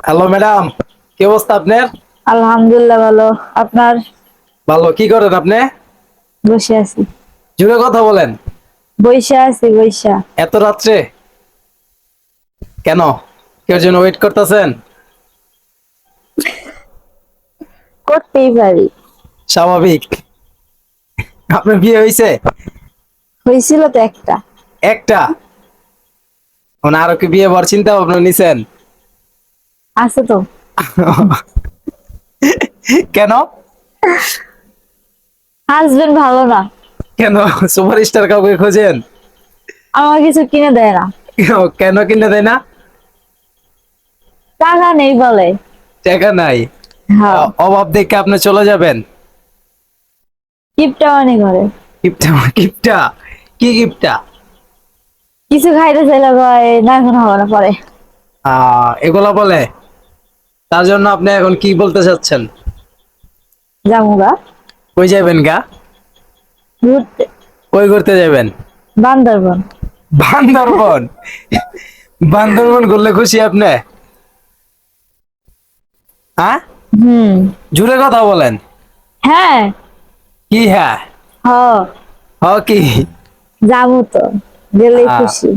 Hello madam, কি অবস্থা আপনার? আলহামদুলিল্লাহ ভালো। আপনার? ভালো। কি করেন আপনি? বসে আছি। জুড়ে কথা বলেন। বইসা আছি বইসা। এত রাত্রে কেন? কেউ জন্য ওয়েট করতেছেন? করতেই পারি। স্বাভাবিক। আপনার বিয়ে হয়েছে? হয়েছিল তো একটা। একটা? মানে আরো কি বিয়ে হওয়ার চিন্তা ভাবনা নিছেন? আছে তো। কেন? হাজবেন্ড ভালো না। কেন? সুপারস্টার কাউকে খোঁজেন? আমার কিছু কিনে দেয় না। কেন কিনে দেয় না? টাকা নেই বলে। টাকা নাই? হ্যাঁ। অভাব দেখে আপনি চলে যাবেন? কিপটা মানে করে। গিফটা? গিফটা? কি গিফটা? কিছু খাইতে চাইলে কয় না এখন হবে না পরে। এগুলা বলে? তার জন্য আপনি এখন কি বলতে চাচ্ছেন? জামুগা কই যাবেন গা? ঘুরতে। কই ঘুরতে যাবেন? বান্দরবন। বান্দরবন? বান্দরবন ঘুরলে খুশি আপনি? হ্যাঁ? হুম। জুড়ে কথা বলেন। হ্যাঁ। কি হ্যাঁ? হ। হ কি? যাবো তো, গেলেই আহ, খুশি।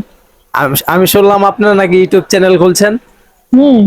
আমি শুনলাম আপনারা নাকি ইউটিউব চ্যানেল খুলছেন। হুম।